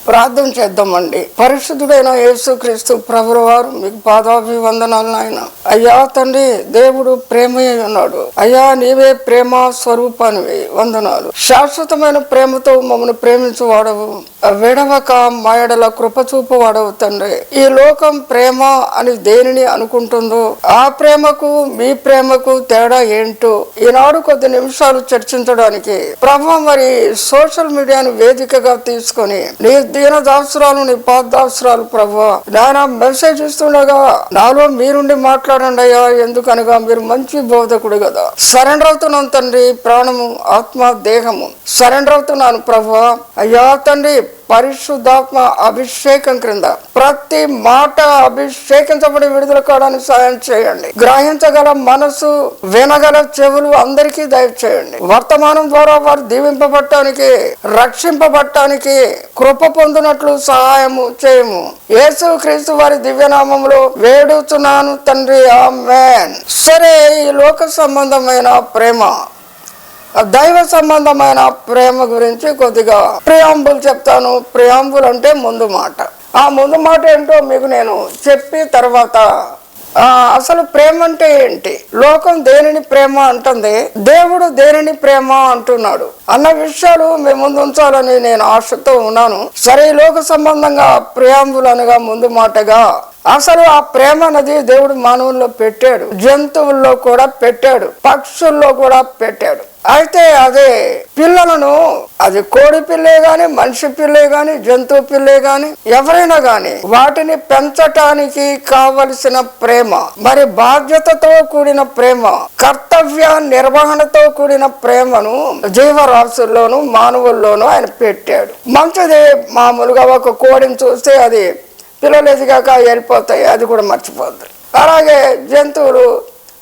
ప్రార్థన చేద్దామండి. పరిశుద్ధుడైన యేసుక్రీస్తు ప్రభువు వారు మీకు పాదాభివందనాలు నాయన. అయ్యా తండ్రి, దేవుడు ప్రేమయ్య ఉన్నాడు. అయ్యా నీవే ప్రేమ స్వరూపానివి, వందనాలు. శాశ్వతమైన ప్రేమతో మమ్మల్ని ప్రేమించు వాడవు, విడవక మాయడల కృపచూపు వాడవు తండ్రి. ఈ లోకం ప్రేమ అని దేనిని అనుకుంటుందో ఆ ప్రేమకు మీ ప్రేమకు తేడా ఏంటో ఈనాడు కొద్ది నిమిషాలు చర్చించడానికి ప్రభు మరి సోషల్ మీడియాను వేదికగా తీసుకొని నీ దీన దాసురాలు, నీ పాదాసురాలు ప్రభువా నాయన మెసేజ్ ఇస్తుండగా నాలో మీరుండి మాట్లాడండి అయ్యా. ఎందుకనగా మీరు మంచి బోధకుడు కదా. సరెండర్ అవుతున్నాను తండ్రి, ప్రాణము ఆత్మ దేహము సరెండర్ అవుతున్నాను ప్రభువా. అయ్యా తండ్రి, పరిశుద్ధాత్మ అభిషేకం క్రింద ప్రతి మాట అభిషేకించబడి విడుదల కావడానికి సాయం చేయండి. గ్రహించగల మనసు, వినగల చెవులు అందరికీ దయచేయండి. వర్తమానం ద్వారా వారు దీవింపబడటానికి, రక్షింపబడటానికి, కృప పొందినట్లు సహాయము చేయము. యేసు క్రీస్తు వారి దివ్యనామంలో వేడుచున్నాను తండ్రి, ఆమేన్. సరే, ఈ లోక సంబంధమైన ప్రేమ, దైవ సంబంధమైన ప్రేమ గురించి కొద్దిగా ప్రియాంబుల్ చెప్తాను. ప్రియాంబుల్ అంటే ముందు మాట. ఆ ముందు మాట ఏంటో మీకు నేను చెప్పి తర్వాత అసలు ప్రేమ అంటే ఏంటి, లోకం దేనిని ప్రేమ అంటుంది, దేవుడు దేనిని ప్రేమ అంటున్నాడు అన్న విషయాలు మీ ముందు ఉంచాలని నేను ఆశతో ఉన్నాను. సరే, లోక సంబంధంగా ప్రియాంబుల్ అనగా ముందు మాటగా అసలు ఆ ప్రేమ అనేది దేవుడు మానవుల్లో పెట్టాడు, జంతువుల్లో కూడా పెట్టాడు, పక్షుల్లో కూడా పెట్టాడు. అయితే అదే పిల్లలను, అది కోడి పిల్లే గాని, మనిషి పిల్లే గాని, జంతువు పిల్లే గాని, ఎవరైనా గాని వాటిని పెంచటానికి కావలసిన ప్రేమ, మరి బాధ్యతతో కూడిన ప్రేమ, కర్తవ్య నిర్వహణతో కూడిన ప్రేమను జీవరాశుల్లోనూ మానవుల్లోనూ ఆయన పెట్టాడు. మంచిది. మామూలుగా ఒక కోడిని చూస్తే అది పిల్లలు ఎదిగాక వెళ్ళిపోతాయి, అది కూడా మర్చిపోతాయి. అలాగే జంతువులు,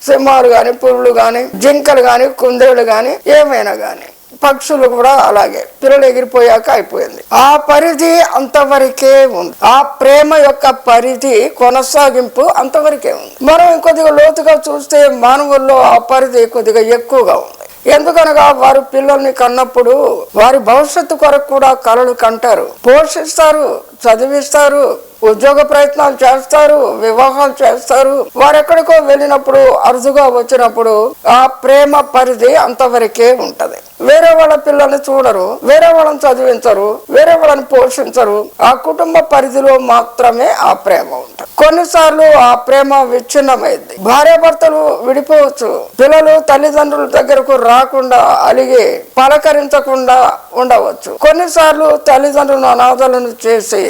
సింహాలు కానీ, పురులు కానీ, జింకలు కానీ, కుందేళ్ళు కానీ, ఏమైనా కానీ, పక్షులు కూడా అలాగే పిల్లలు ఎగిరిపోయాక అయిపోయింది. ఆ పరిధి అంతవరకే ఉంది. ఆ ప్రేమ యొక్క పరిధి కొనసాగింపు అంతవరకే ఉంది. మనం ఇంకొద్దిగా లోతుగా చూస్తే మానవుల్లో ఆ పరిధి కొద్దిగా ఎక్కువగా ఉంది. ఎందుకనగా వారు పిల్లల్ని కన్నప్పుడు వారి భవిష్యత్తు కొరకు కూడా కలలు కంటారు, పోషిస్తారు, చదివిస్తారు, ఉద్యోగ ప్రయత్నాలు చేస్తారు, వివాహాలు చేస్తారు. వారు ఎక్కడికో వెళ్ళినప్పుడు, అరుదుగా వచ్చినప్పుడు ఆ ప్రేమ పరిధి అంతవరకే ఉంటది. వేరే వాళ్ళ పిల్లల్ని చూడరు, వేరే వాళ్ళని చదివించరు, వేరే వాళ్ళని పోషించరు. ఆ కుటుంబ పరిధిలో మాత్రమే ఆ ప్రేమ ఉంటుంది. కొన్నిసార్లు ఆ ప్రేమ విచ్ఛిన్నమైంది. భార్యాభర్తలు విడిపోవచ్చు, పిల్లలు తల్లిదండ్రుల దగ్గరకు రాకుండా, అలిగి పలకరించకుండా ఉండవచ్చు. కొన్నిసార్లు తల్లిదండ్రులను అనాథలను చేసి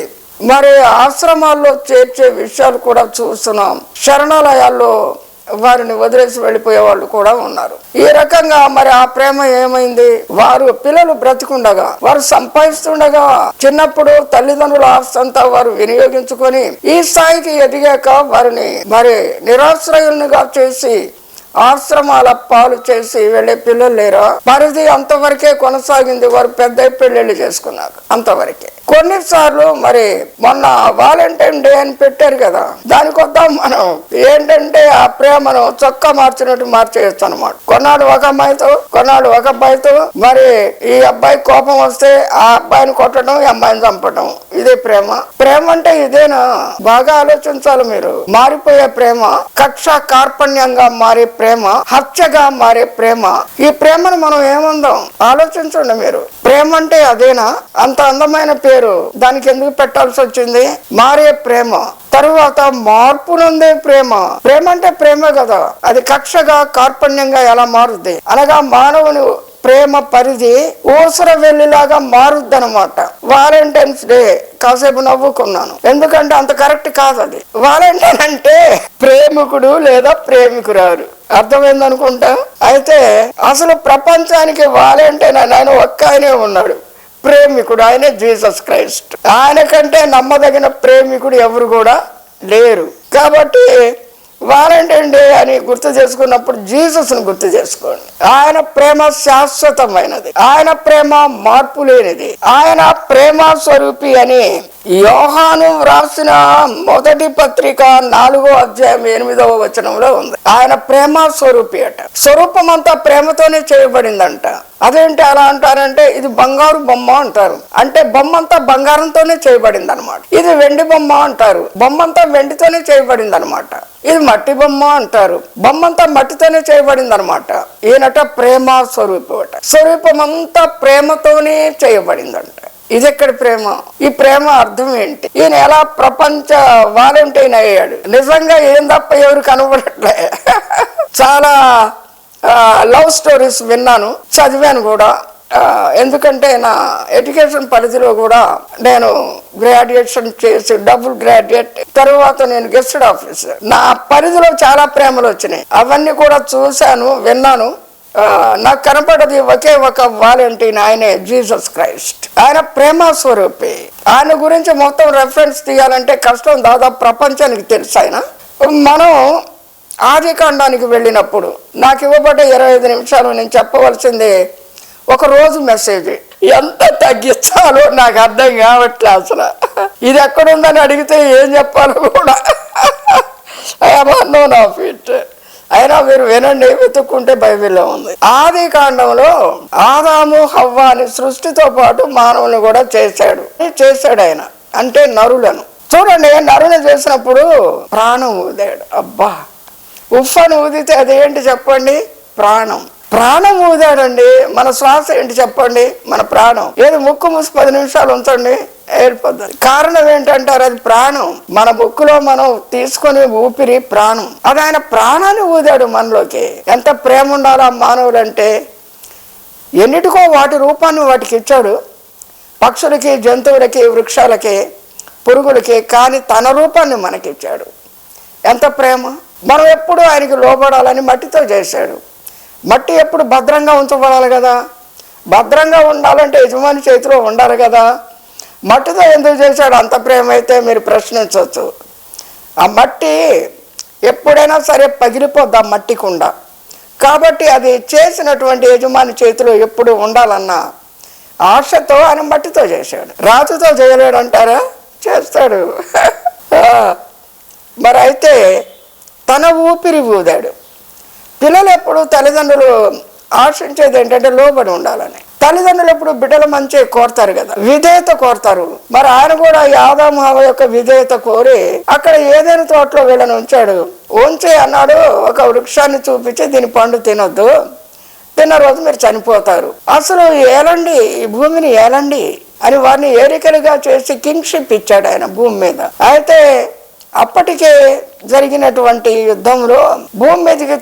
మరి ఆశ్రమాల్లో చేర్చే విషయాలు కూడా చూస్తున్నాం. శరణాలయాల్లో వారిని వదిలేసి వెళ్ళిపోయే వాళ్ళు కూడా ఉన్నారు. ఈ రకంగా మరి ఆ ప్రేమ ఏమైంది, వారు పిల్లలు బ్రతికుండగా, వారు సంపాదిస్తుండగా, చిన్నప్పుడు తల్లిదండ్రుల ఆస్తి అంతా వారు వినియోగించుకొని ఈ స్థాయికి ఎదిగాక వారిని మరి నిరాశ్రయులుగా చేసి ఆశ్రమాల పాలు చేసి వెళ్ళే పిల్లలు లేరా? పరిధి అంతవరకే కొనసాగింది. వారు పెద్ద పెళ్ళిళ్ళు చేసుకున్నారు, అంతవరకే. కొన్నిసార్లు మరి మొన్న వాలంటైన్ డే అని పెట్టారు కదా, దానికి వద్దాం మనం. ఏంటంటే ఆ ప్రేమను చొక్కా మార్చినట్టు మార్చేయచ్చు అనమాట. కొన్నాడు ఒక అమ్మాయితో, కొన్నాడు ఒక అబ్బాయితో. మరి ఈ అబ్బాయి కోపం వస్తే ఆ అబ్బాయిని కొట్టడం, ఈ అమ్మాయిని చంపడం, ఇదే ప్రేమ. ప్రేమ అంటే ఇదేనా? బాగా ఆలోచించాలి మీరు. మారిపోయే ప్రేమ, కక్ష కార్పణ్యంగా మారే ప్రేమ, హత్యగా మారే ప్రేమ. ఈ ప్రేమను మనం ఏమందాం ఆలోచించండి మీరు. ప్రేమ అంటే అదేనా? అంత అందమైన పేరు దానికి ఎందుకు పెట్టాల్సి వచ్చింది? మారే ప్రేమ. తరువాత మార్పు నొందే ప్రేమ. ప్రేమ అంటే ప్రేమ కదా, అది కక్షగా కార్పణ్యంగా ఎలా మారుద్ది అనగా మానవుని ప్రేమ పరిధి ఊసర వెల్లిలాగా మారుద్దనమాట. వాలంటైన్స్ డే కాసేపు నవ్వుకున్నాను, ఎందుకంటే అంత కరెక్ట్ కాదు అది. వాలంటైన్ అంటే ప్రేమికుడు లేదా ప్రేమికురాలు, అర్థమైందనుకుంటా. అయితే అసలు ప్రపంచానికి వాలంటైన్ ఆయన ఒక్క ఆయనే ఉన్నాడు, ప్రేమికుడు. ఆయనే జీసస్ క్రైస్ట్. ఆయన కంటే నమ్మదగిన ప్రేమికుడు ఎవరు కూడా లేరు. కాబట్టి వాలంటైన్ డే అని గుర్తు చేసుకున్నప్పుడు జీసస్ను గుర్తు చేసుకోండి. ఆయన ప్రేమ శాశ్వతమైనది, ఆయన ప్రేమ మార్పు లేనిది, ఆయన ప్రేమ స్వరూపి అని యోహాను వ్రాసిన మొదటి పత్రిక 4వ అధ్యాయం 8వ వచనంలో ఉంది. ఆయన ప్రేమ స్వరూపి అట. స్వరూపం అంతా ప్రేమతోనే చేయబడిందంట. అదేంటి అలా అంటారంటే, ఇది బంగారు బొమ్మ అంటారు, అంటే బొమ్మ అంతా బంగారంతోనే చేయబడింది అనమాట. ఇది వెండి బొమ్మ అంటారు, బొమ్మ అంతా వెండితోనే చేయబడింది అనమాట. ఇది మట్టి బొమ్మ అంటారు, బొమ్మ అంతా మట్టితోనే చేయబడింది అనమాట. ఈయనట ప్రేమ స్వరూపం అట. స్వరూపం అంతా ప్రేమతోనే చేయబడిందంట. ఇది ఎక్కడి ప్రేమ? ఈ ప్రేమ అర్థం ఏంటి? ఈయన ఎలా ప్రపంచ వాలంటైన్ అయ్యాడు? నిజంగా ఏం తప్ప ఎవరు కనబడట్లే. చాలా లవ్ స్టోరీస్ విన్నాను, చదివాను కూడా. ఎందుకంటే నా ఎడ్యుకేషన్ పరిధిలో కూడా నేను గ్రాడ్యుయేషన్ చేసి డబుల్ గ్రాడ్యుయేట్, తర్వాత నేను గెస్టెడ్ ఆఫీసర్. నా పరిధిలో చాలా ప్రేమలు వచ్చినాయి. అవన్నీ కూడా చూశాను, విన్నాను. నాకు కనపడది ఒకే ఒక వాలంటీర్, ఆయనే జీసస్ క్రైస్ట్. ఆయన ప్రేమ స్వరూపి. ఆయన గురించి మొత్తం రెఫరెన్స్ తీయాలంటే కష్టం, దాదాపు ప్రపంచానికి తెలుసు ఆయన. మనం ఆది కాండానికి వెళ్ళినప్పుడు నాకు ఇవ్వబడ్డ 25 నిమిషాలు నేను చెప్పవలసింది ఒక రోజు మెసేజ్. ఎంత తగ్గించాలో నాకు అర్థం కావట్లే అసలు. ఇది ఎక్కడుందని అడిగితే ఏం చెప్పాలో కూడా I have known of it. అయినా మీరు వినండి, వెతుక్కుంటే బైబిల్లో ఉంది. ఆది కాండంలో ఆదాము హవ్వ అని సృష్టితో పాటు మానవుని కూడా చేశాడు ఆయన, అంటే నరులను. చూడండి, నరుని చేసినప్పుడు ప్రాణం ఊదాడు. అబ్బా, ఉఫ్ఫను ఊదితే అదేంటి చెప్పండి? ప్రాణం ఊదాడండి. మన శ్వాస ఏంటి చెప్పండి? మన ప్రాణం. ఏది ముక్కు మూసి 10 నిమిషాలు ఉంచండి, ఏర్పడ్డది. కారణం ఏంటంటారు? అది ప్రాణం. మన బుక్కులో మనం తీసుకునే ఊపిరి ప్రాణం. అది ఆయన ప్రాణాన్ని ఊదాడు మనలోకి. ఎంత ప్రేమ ఉండాలి ఆ మానవులంటే! ఎన్నిటికో వాటి రూపాన్ని వాటికి ఇచ్చాడు, పక్షులకి, జంతువులకి, వృక్షాలకి, పురుగులకి. కానీ తన రూపాన్ని మనకిచ్చాడు. ఎంత ప్రేమ! మనం ఎప్పుడు ఆయనకి లోబడాలని మట్టితో చేశాడు. మట్టి ఎప్పుడు భద్రంగా ఉంచబడాలి కదా. భద్రంగా ఉండాలంటే యజమాని చేతిలో ఉండాలి కదా. మట్టితో ఎందుకు చేశాడు అంత ప్రేమ అయితే మీరు ప్రశ్నించవచ్చు. ఆ మట్టి ఎప్పుడైనా సరే పగిలిపోద్ది ఆ మట్టి కుండ. కాబట్టి అది చేసినటువంటి యజమాని చేతిలో ఎప్పుడు ఉండాలన్న ఆశతో ఆయన మట్టితో చేశాడు. రాతితో చేయలేడు అంటారా? చేస్తాడు. మరి అయితే తన ఊపిరి ఊదాడు. పిల్లలు ఎప్పుడు తల్లిదండ్రులు ఆశించేది ఏంటంటే లోబడి ఉండాలని. తల్లిదండ్రులు ఎప్పుడు బిడ్డల మంచి కోరుతారు కదా, విధేయత కోరుతారు. మరి ఆయన కూడా ఆదాము హవ్వ యొక్క విధేయత కోరి అక్కడ ఏదైనా తోటలో వీళ్ళని ఉంచి అన్నాడు, ఒక వృక్షాన్ని చూపించి దీని పండు తినొద్దు, తిన్న రోజు మీరు చనిపోతారు, అసలు ఏలండి, ఈ భూమిని ఏలండి అని వారిని ఏరికలుగా చేసి కింగ్షిప్ ఇచ్చాడు ఆయన భూమి మీద. అయితే అప్పటికే జరిగినటువంటి యుద్ధంలో భూమి మీదకి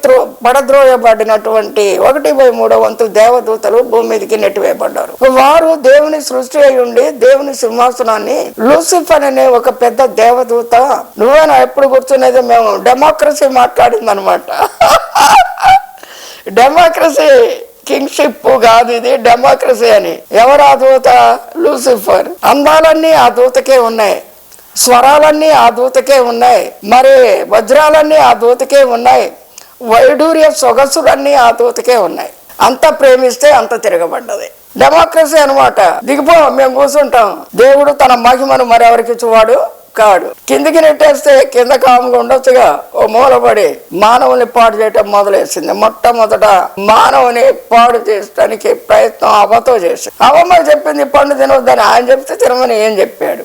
పడద్రోయబడినటువంటి 1/3 వంతు దేవదూతలు భూమి మీదకి నెట్టివేయబడ్డారు. వారు దేవుని సృష్టి అయి ఉండి దేవుని సింహాసనాన్ని లూసిఫర్ అనే ఒక పెద్ద దేవదూత, నువ్వేనా ఎప్పుడు కూర్చునేది, మేము డెమోక్రసీ మాట్లాడిందనమాట. డెమోక్రసీ కింగ్షిప్ కాదు ఇది, డెమోక్రసీ అని. ఎవరు ఆ దూత? లూసిఫర్. అందాలన్నీ ఆ దూతకే ఉన్నాయి, స్వరాలన్నీ ఆ దూతకే ఉన్నాయి, మరి వజ్రాలన్నీ ఆ దూతకే ఉన్నాయి, వైడూర్య సొగసులన్నీ ఆ దూతకే ఉన్నాయి. అంత ప్రేమిస్తే అంత తిరగబడ్డది. డెమోక్రసీ అనమాట. దిగిపో, మేము కూర్చుంటాం. దేవుడు తన మహిమను మరెవరికి చూవాడు కాడు. కిందికి నెట్టేస్తే కింద కాముగా ఉండొచ్చుగా. ఓ మూలబడి మానవుని పాడు చేయటం మొదలేసింది. మొట్టమొదట మానవుని పాడు చేయడానికి ప్రయత్నం అవ్వతో చేసి, అవ్వమ్మ చెప్పింది పండు తినొద్దని, ఆయన చెప్తే తినమని ఏం చెప్పాడు?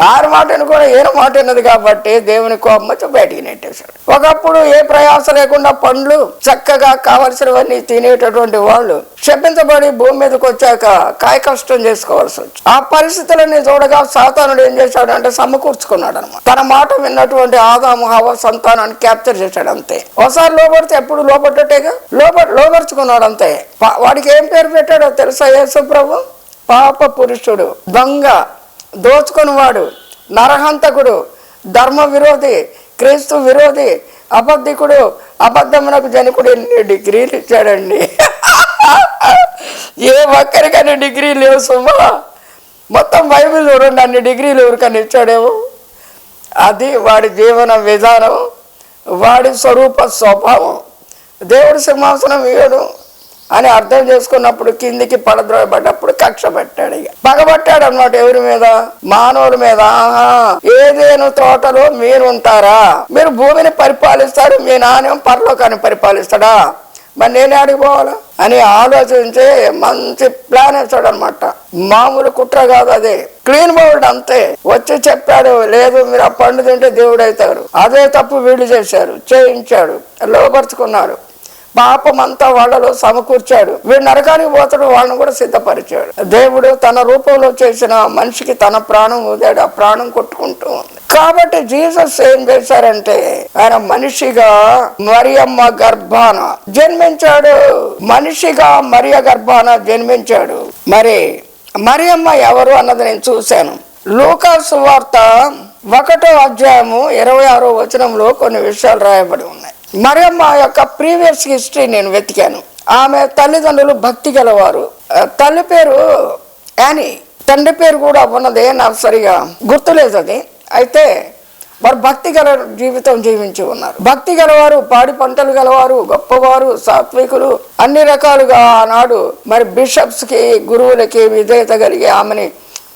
ఆరు మాటను కూడా ఏను మాట ఉన్నది కాబట్టి దేవుని కోపం వచ్చి బయటికి నెట్టేశాడు. ఒకప్పుడు ఏ ప్రయాస లేకుండా పండ్లు చక్కగా కావలసినవన్నీ తినేటటువంటి వాళ్ళు శపించబడి భూమి మీదకి వచ్చాక కాయ కష్టం చేసుకోవాల్సి వచ్చి, ఆ పరిస్థితులన్నీ చూడగా సాతానుడు ఏం చేశాడు అంటే సమకూర్చుకున్నాడు అనమాట. తన మాట విన్నటువంటి ఆదాము హవ్వ సంతానాన్ని క్యాప్చర్ చేశాడు అంతే. ఒకసారి లోపడితే ఎప్పుడు లోపడ్డట్టేగా, లోపరుచుకున్నాడు అంతే. వాడికి ఏం పేరు పెట్టాడో తెలుసా? యేసు ప్రభు. పాప పురుషుడు, దొంగ, దోచుకునివాడు, నరహంతకుడు, ధర్మ విరోధి, క్రీస్తు విరోధి, అబద్ధికుడు, అబద్ధమునకు జనకుడు. 8 డిగ్రీలు ఇచ్చాడండి. ఏ ఒక్కరికైనా డిగ్రీ లేవు సుమా. మొత్తం బైబిల్ చూడండి, అన్ని డిగ్రీలు ఎవరికైనా ఇచ్చాడేమో. అది వాడి జీవన విధానం, వాడి స్వరూప స్వభావం. దేవుడు సింహాసనం ఇయ్యడు అని అర్థం చేసుకున్నప్పుడు కిందికి పడద్రోయబడ్డప్పుడు కక్ష పెట్టాడు. ఇక పగబట్టాడు అన్నమాట. ఎవరి మీద? మానవుల మీద. ఏదేను తోటలో మీరు ఉంటారా, మీరు భూమిని పరిపాలిస్తారు, మీ నాణ్యం పరలోకాన్ని పరిపాలిస్తాడా, మరి నేనే అడిగిపోవాలా అని ఆలోచించి మంచి ప్లాన్ వేస్తాడు అనమాట. మామూలు కుట్ర కాదు అది, క్లీన్ బోర్డ్ అంతే. వచ్చి చెప్పాడు, లేదు మీరు ఆ పండు తింటే దేవుడు అవుతారు. అదే తప్పు వీళ్ళు చేశారు, చేయించాడు, లోపరుచుకున్నారు. పాపం అంతా వాళ్ళలో సమకూర్చాడు. వీడు నరకానికి పోతాడు, వాళ్ళని కూడా సిద్ధపరిచాడు. దేవుడు తన రూపంలో చేసిన మనిషికి తన ప్రాణం ఊదాడు, ఆ ప్రాణం కొట్టుకుంటూ ఉంది. కాబట్టి జీసస్ ఏం చేశారంటే ఆయన మనిషిగా మరియమ్మ గర్భాన జన్మించాడు. మనిషిగా మరియ గర్భాన జన్మించాడు. మరి మరియమ్మ ఎవరు అన్నది నేను చూశాను. లూకా సువార్త 1వ అధ్యాయము 26వ వచనంలో కొన్ని విషయాలు రాయబడి ఉన్నాయి. మరియమ్మ యొక్క ప్రీవియస్ హిస్టరీ నేను వెతికాను. ఆమె తల్లిదండ్రులు భక్తి గలవారు. తల్లి పేరు యానీ, తండ్రి పేరు కూడా ఉన్నదే, నాకు సరిగా గుర్తులేదు అది. అయితే వారు భక్తి గల జీవితం జీవించి ఉన్నారు. భక్తి గలవారు, పాడి పంటలు గలవారు, గొప్పవారు, సాత్వికులు, అన్ని రకాలుగా ఆనాడు మరి బిషప్స్కి, గురువులకి విధేయత కలిగి ఆమెని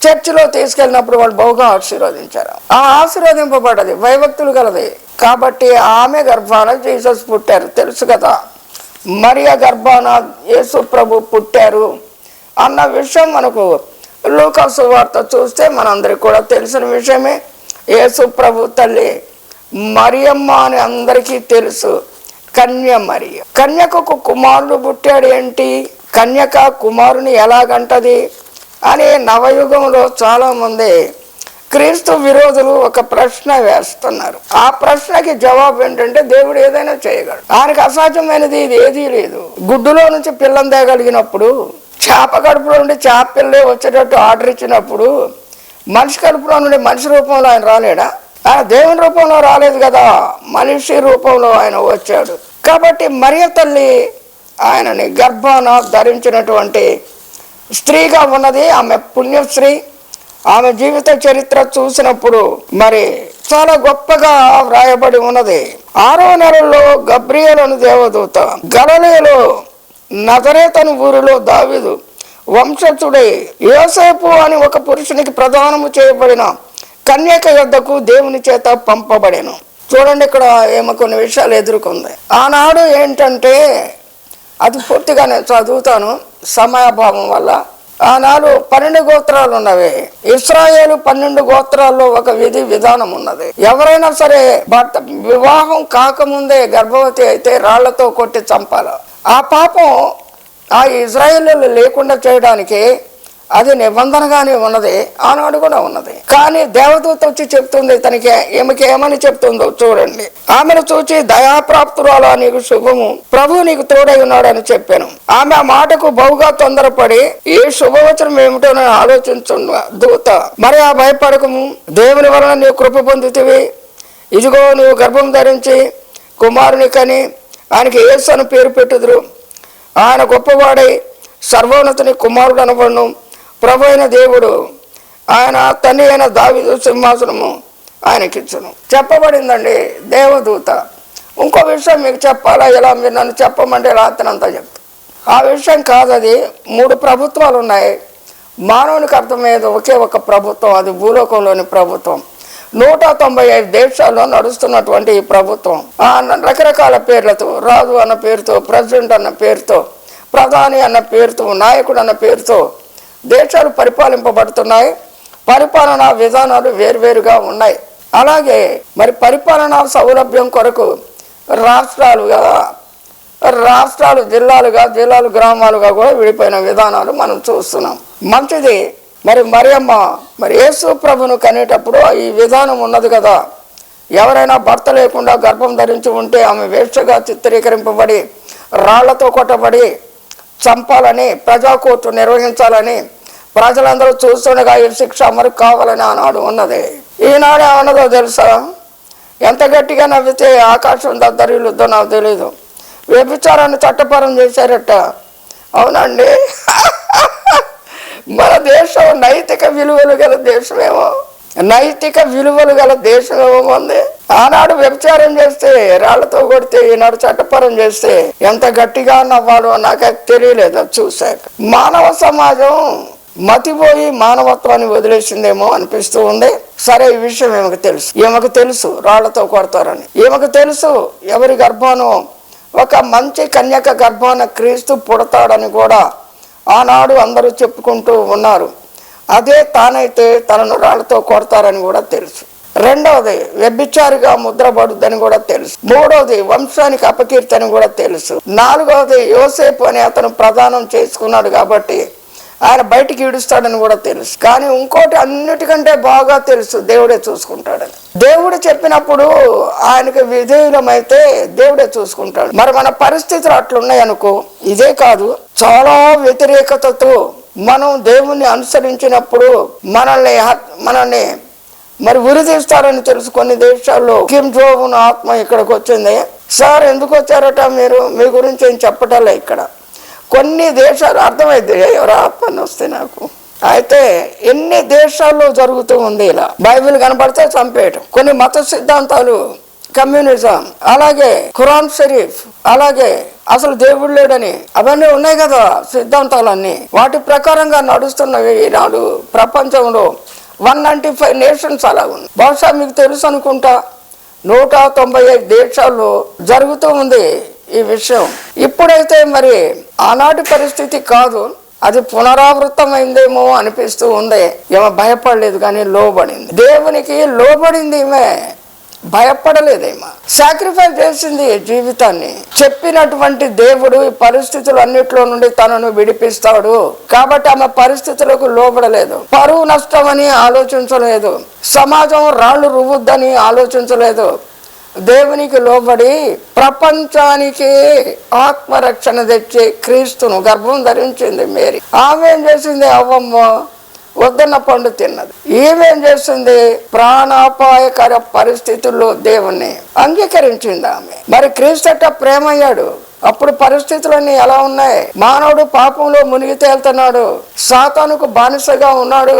చర్చిలో తీసుకెళ్ళినప్పుడు వాళ్ళు బహుగా ఆశీర్వదించారు. ఆ ఆశీర్వదింపబడ్డది, భయభక్తులు గలది. కాబట్టి ఆమె గర్భాన జీసస్ పుట్టారు, తెలుసు కదా. మరియ గర్భాన యేసు ప్రభు పుట్టారు అన్న విషయం మనకు లూకా సువార్త చూస్తే మనందరికి కూడా తెలిసిన విషయమే. యేసు ప్రభు తల్లి మరియమ్మ అని అందరికీ తెలుసు. కన్య మరియ, కన్యకకు కుమారుడు పుట్టాడు. ఏంటి కన్యక కుమారుని ఎలాగంటది అని నవయుగంలో చాలా మంది క్రీస్తు విరోధులు ఒక ప్రశ్న వేస్తున్నారు. ఆ ప్రశ్నకి జవాబు ఏంటంటే దేవుడు ఏదైనా చేయగలడు, ఆయనకు అసాధ్యమైనది ఇది ఏదీ లేదు. గుడ్డులో నుంచి పిల్లని తేగలిగినప్పుడు, చేప కడుపులో నుండి చేప పిల్లే వచ్చేటట్టు ఆర్డర్ ఇచ్చినప్పుడు, మనిషి కడుపులో నుండి మనిషి రూపంలో ఆయన రాలేడా? ఆయన దేవుని రూపంలో రాలేదు కదా, మనిషి రూపంలో ఆయన వచ్చాడు. కాబట్టి మరియ తల్లి ఆయనని గర్భాన ధరించినటువంటి స్త్రీగా ఉన్నది. ఆమె పుణ్యశ్రీ. ఆమె జీవిత చరిత్ర చూసినప్పుడు మరి చాలా గొప్పగా వ్రాయబడి ఉన్నది. 6వ నెలలో గబ్రియేలు అను దేవదూత గలిలయలో నజరేతను ఊరిలో దావీదు వంశస్థుడై యోసేపు అని ఒక పురుషునికి ప్రదానము చేయబడిన కన్యక యొద్దకు దేవుని చేత పంపబడెను. చూడండి, ఇక్కడ ఏమో కొన్ని విషయాలు ఎదుర్కొంది. ఆనాడు ఏంటంటే అది పూర్తిగా నేను చదువుతాను సమయాభావం వల్ల. ఆనాడు 12 గోత్రాలు ఉన్నవి. ఇశ్రాయేలు 12 గోత్రాల్లో ఒక విధి విధానం ఉన్నది. ఎవరైనా సరే భర్త వివాహం కాకముందే గర్భవతి అయితే రాళ్లతో కొట్టి చంపాలి. ఆ పాపం ఆ ఇజ్రాయేలీలు లేకుండా చేయడానికి అది నిబంధనగానే ఉన్నది, ఆనాడు కూడా ఉన్నది. కానీ దేవదూత వచ్చి చెప్తుంది తనకి, ఈమెకి ఏమని చెప్తుందో చూడండి. ఆమెను చూచి దయాప్రాప్తురాలా, నీకు శుభము, ప్రభు నీకు తోడై ఉన్నాడు అని చెప్పాను. ఆమె ఆ మాటకు బహుగా తొందరపడి ఈ శుభవచనం ఏమిటో నేను ఆలోచించుండ దూత, మరి ఆ భయపడకము, దేవుని వలన నీవు కృప పొందుతివి. ఇదిగో నువ్వు గర్భం ధరించి కుమారుని కని ఆయనకి యేసు అని పేరు పెట్టుదురు. ఆయన గొప్పవాడై సర్వోన్నతుని కుమారుడు అనబడును. ప్రభు అయిన దేవుడు ఆయన తండ్రి అయిన దావీదు సింహాసనము ఆయనకిచ్చును చెప్పబడిందండి దేవదూత. ఇంకో విషయం మీకు చెప్పాలా, ఇలా మీరు నన్ను చెప్పమంటే రాత్రంతా చెప్తా. ఆ విషయం కాదు, అది 3 ప్రభుత్వాలు ఉన్నాయి. మానవునికి అర్థమయ్యేది ఒకే ఒక ప్రభుత్వం, అది భూలోకంలోని ప్రభుత్వం. 195 దేశాల్లో నడుస్తున్నటువంటి ఈ ప్రభుత్వం రకరకాల పేర్లతో, రాజు అన్న పేరుతో, ప్రెసిడెంట్ అన్న పేరుతో, ప్రధాని అన్న పేరుతో, నాయకుడు అన్న పేరుతో దేశాలు పరిపాలింపబడుతున్నాయి. పరిపాలనా విధానాలు వేరువేరుగా ఉన్నాయి. అలాగే మరి పరిపాలనా సౌలభ్యం కొరకు రాష్ట్రాలు జిల్లాలుగా, జిల్లాలు గ్రామాలుగా కూడా విడిపోయిన విధానాలు మనం చూస్తున్నాం. మంచిది. మరి మరియమ్మ మరి యేసు ప్రభును కనేటప్పుడు ఈ విధానం ఉన్నది కదా. ఎవరైనా భర్త లేకుండా గర్భం ధరించి ఉంటే ఆమె వేశ్యగా చిత్రీకరింపబడి రాళ్లతో కొట్టబడి చంపాలని, ప్రజాకోర్టు నిర్వహించాలని, ప్రజలందరూ చూస్తుండగా ఈ శిక్ష అమలు కావాలని ఆనాడు ఉన్నది. ఈనాడు ఏమన్నదో తెలుసా? ఎంత గట్టిగా నవ్వితే ఆకాశం దద్దరిల్లుద్దో నాకు తెలీదు. వ్యభిచారాన్ని చట్టపరం చేశారట. అవునండి. మన దేశం నైతిక విలువలు గల దేశమేమో, నైతిక విలువలు గల దేశమేమో ఉంది. ఆనాడు వ్యభిచారం చేస్తే రాళ్లతో కొడితే ఈనాడు చట్టపరం చేస్తే ఎంత గట్టిగా నవ్వాలో నాకు తెలియలేదు చూశాక. మానవ సమాజం మతిపోయి మానవత్వాన్ని వదిలేసిందేమో అనిపిస్తూ ఉంది. సరే, ఈ విషయం ఈమెకు తెలుసు రాళ్లతో కొడతారని. ఈమెకు తెలుసు ఎవరి గర్భానో ఒక మంచి కన్యక గర్భాన క్రీస్తు పుడతాడని కూడా ఆనాడు అందరూ చెప్పుకుంటూ ఉన్నారు. అదే తానైతే తనను రాళ్లతో కొడతారని కూడా తెలుసు. రెండవది, వ్యభిచారిగా ముద్రపడుద్దని కూడా తెలుసు. మూడవది, వంశానికి అపకీర్తి అని కూడా తెలుసు. నాలుగవది, యోసేపు అని అతను ప్రదానం చేసుకున్నాడు కాబట్టి ఆయన బయటికి ఈడుస్తాడని కూడా తెలుసు. కానీ ఇంకోటి అన్నిటికంటే బాగా తెలుసు, దేవుడే చూసుకుంటాడని. దేవుడు చెప్పినప్పుడు ఆయనకు విధేయులమైతే దేవుడే చూసుకుంటాడు. మరి మన పరిస్థితులు అట్లున్నాయి అనుకో. ఇదే కాదు, చాలా వ్యతిరేకతతో మనం దేవుణ్ణి అనుసరించినప్పుడు మనల్ని మరి ఉరితీస్తారని తెలుసు. కొన్ని దేశాల్లో కిమ్ జోంగ్ ఆత్మ ఇక్కడికి వచ్చింది. సార్ ఎందుకు వచ్చారట మీరు? మీ గురించి ఏం చెప్పటలే. ఇక్కడ కొన్ని దేశాలు అర్థమైంది ఎవరు ఆత్మని వస్తే నాకు. అయితే ఎన్ని దేశాల్లో జరుగుతూ ఉంది ఇలా. బైబిల్ కనబడితే చంపేయటం, కొన్ని మత సిద్ధాంతాలు, కమ్యూనిజం, అలాగే ఖురాన్ షరీఫ్, అలాగే అసలు దేవుడు లేడని అవన్నీ ఉన్నాయి కదా సిద్ధాంతాలన్నీ. వాటి ప్రకారంగా నడుస్తున్నవి ఈనాడు ప్రపంచంలో 195 నేషన్స్ అలా ఉంది. బహుశా మీకు తెలుసు అనుకుంటా 195 దేశాల్లో జరుగుతూ ఉంది ఈ విషయం. ఇప్పుడైతే మరి ఆనాటి పరిస్థితి కాదు, అది పునరావృతమైందేమో అనిపిస్తూ ఉంది. ఏమో భయపడలేదు కానీ లోబడింది. దేవునికి లోబడింది, ఈమె భయపడలేదేమో. సాక్రిఫైస్ చేసింది జీవితాన్ని. చెప్పినటువంటి దేవుడు ఈ పరిస్థితులు అన్నిట్లో నుండి తనను విడిపిస్తాడు కాబట్టి ఆమె పరిస్థితులకు లోబడలేదు. పరువు నష్టం అని ఆలోచించలేదు, సమాజం రాళ్లు రువ్వుద్దని ఆలోచించలేదు. దేవునికి లోబడి ప్రపంచానికి ఆత్మరక్షణ తెచ్చి క్రీస్తును గర్భం ధరించింది మేరీ. ఆమె ఏం చేసింది? అవ్వమ్మ వద్దన్న పండు తిన్నది. ఈమెం చేస్తుంది? ప్రాణాపాయకర పరిస్థితుల్లో దేవుణ్ణి అంగీకరించింది ఆమె. మరి క్రీస్తట ప్రేమయ్యాడు. అప్పుడు పరిస్థితులన్నీ ఎలా ఉన్నాయి? మానవుడు పాపంలో మునిగి తేలుతున్నాడు, సాతానుకు బానిసగా ఉన్నాడు,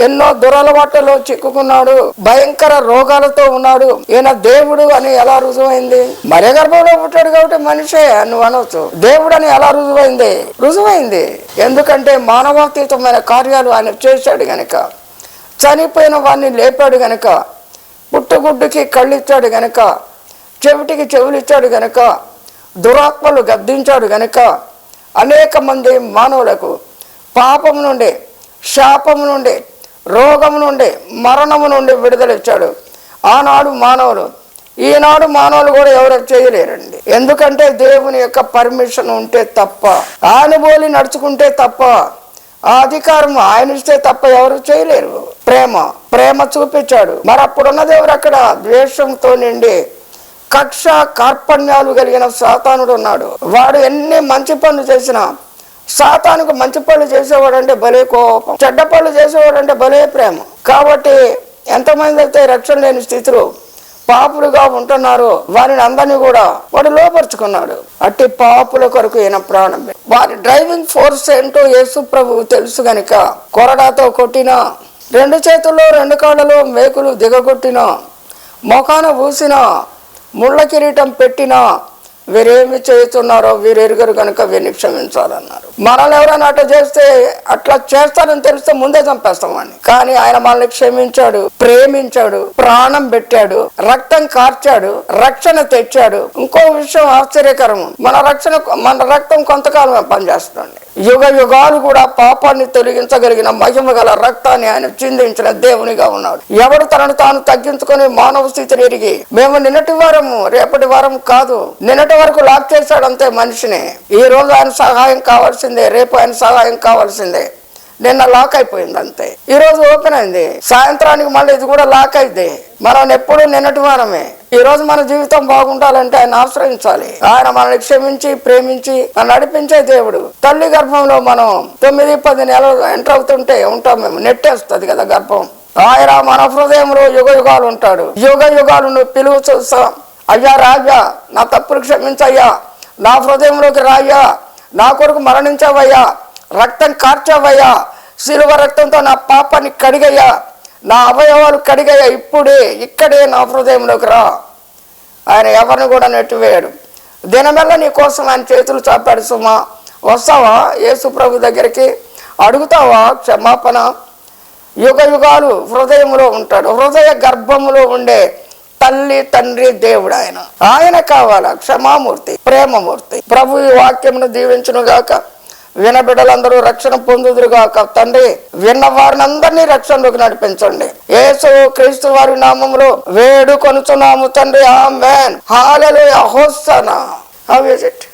ఎన్నో దురలవాట్లలో చిక్కుకున్నాడు, భయంకర రోగాలతో ఉన్నాడు. ఈయన దేవుడు అని ఎలా రుజువైంది? మరే గర్భంలో పుట్టాడు కాబట్టి మనిషే నువ్వు అనవచ్చు. దేవుడు అని ఎలా రుజువైంది? ఎందుకంటే మానవాతీతమైన కార్యాలు ఆయన చేశాడు గనక, చనిపోయిన వాడిని లేపాడు గనక, పుట్టుగుడ్డుకి కళ్ళు ఇచ్చాడు గనక, చెవిటికి చెవులు ఇచ్చాడు గనక, దురాత్మలు గద్దించాడు గనక అనేక మంది మానవులకు పాపము నుండి, శాపము నుండి, రోగము నుండి, మరణము నుండి విడుదలిచ్చాడు ఆనాడు మానవులు. ఈనాడు మానవులు కూడా ఎవరు చేయలేరండి. ఎందుకంటే దేవుని యొక్క పర్మిషన్ ఉంటే తప్ప, ఆయన పోలి నడుచుకుంటే తప్ప, ఆ అధికారం ఆయన ఇస్తే తప్ప ఎవరు చేయలేరు. ప్రేమ చూపించాడు. మరి అప్పుడున్న దేవుడు అక్కడ ద్వేషంతో నిండి కక్ష కార్పణ్యాలు కలిగిన సాతానుడు ఉన్నాడు. వాడు ఎన్ని మంచి పనులు చేసినా సాతానుకు మంచి పనులు చేసేవాడు అంటే భలే కోపం, చెడ్డ పనులు చేసేవాడు అంటే భలే ప్రేమ. కాబట్టి ఎంతమంది అయితే రక్షణ లేని స్థితిలో పాపులుగా ఉంటున్నారో వారిని అందరినీ కూడా వాడు లోపరుచుకున్నాడు. అట్టి పాపుల కొరకు ఈయన ప్రాణం. వారి డ్రైవింగ్ ఫోర్స్ ఏంటో యేసు ప్రభువు తెలుసు గనుక కొరడాతో కొట్టినా, 2 చేతుల్లో 2 కాళ్ళలో మేకులు దిగగొట్టినా, మొఖాన ఊసినా, ముళ్ళ కిరీటం పెట్టినా వీరేమి చేస్తున్నారో వీరెరుగరు కనుక వీరిని క్షమించాలన్నారు. మనల్ని ఎవరైనా అట్లా చేస్తే, అట్లా చేస్తారని తెలిస్తే ముందే చంపేస్తాం వాడిని. కానీ ఆయన మనల్ని క్షమించాడు, ప్రేమించాడు, ప్రాణం పెట్టాడు, రక్తం కార్చాడు, రక్షణ తెచ్చాడు. ఇంకో విషయం ఆశ్చర్యకరం, మన రక్తం కొంతకాలమే పనిచేస్తుంది. యుగ యుగాలు కూడా పాపాన్ని తొలగించగలిగిన మహిమ గల రక్తాన్ని ఆయన చిందించిన దేవునిగా ఉన్నాడు. ఎవడు తనను తాను తగ్గించుకొని మానవ స్థితిని ఎరిగి, మేము నిన్నటి వారము రేపటి వారం కాదు, నిన్నటి వరకు లాక్ చేశాడు అంతే మనిషిని. ఈ రోజు ఆయన సహాయం కావాల్సిందే, రేపు ఆయన సహాయం కావాల్సిందే. నిన్న లాక్ అయిపోయింది అంతే, ఈ రోజు ఓపెన్ అయింది, సాయంత్రానికి మళ్ళీ ఇది కూడా లాక్ అయింది. మనం ఎప్పుడు నిన్నటి వారమే. ఈ రోజు మన జీవితం బాగుండాలంటే ఆయన ఆశ్రయించాలి. ఆయన మనల్ని క్షమించి ప్రేమించి నడిపించే దేవుడు. తల్లి గర్భంలో మనం 9-10 నెలలు ఎంటర్ అవుతుంటే ఉంటాం, మేము నెట్టేస్తుంది కదా గర్భం. ఆయన మన హృదయంలో యుగ యుగాలు ఉంటాడు. యుగ యుగాలు నువ్వు పిలువ చూస్తా, అయ్యా రాజా నా తప్పులు క్షమించయ్యా, నా హృదయంలోకి రాయ్యా, నా కొరకు మరణించావయ్యా, రక్తం కార్చావయ్యా, శిలువ రక్తంతో నా పాపాన్ని కడిగయ్యా, నా అవయవాలు కడిగాయ, ఇప్పుడే ఇక్కడే నా హృదయంలోకి రా. ఆయన ఎవరిని కూడా నెట్టివేయడు. దినమెల్ల నీ కోసం ఆయన చేతులు చాపాడు సుమా. వస్తావా యేసు ప్రభు దగ్గరికి? అడుగుతావా క్షమాపణ? యుగ యుగాలు హృదయంలో ఉంటాడు. హృదయ గర్భములో ఉండే తల్లి తండ్రి దేవుడు ఆయన కావాలా క్షమామూర్తి, ప్రేమమూర్తి. ప్రభు ఈ వాక్యమును దీవించును గాక. వినబిడ్డలందరూ రక్షణ పొందుదురుగాక. తండ్రి, విన్న వారిని అందరినీ రక్షణలోకి నడిపించండి. యేసు క్రీస్తు వారి నామములో వేడుకొనుచున్నాము తండ్రి. ఆమేన్. హల్లెలూయా. హోసన్నా. How is it?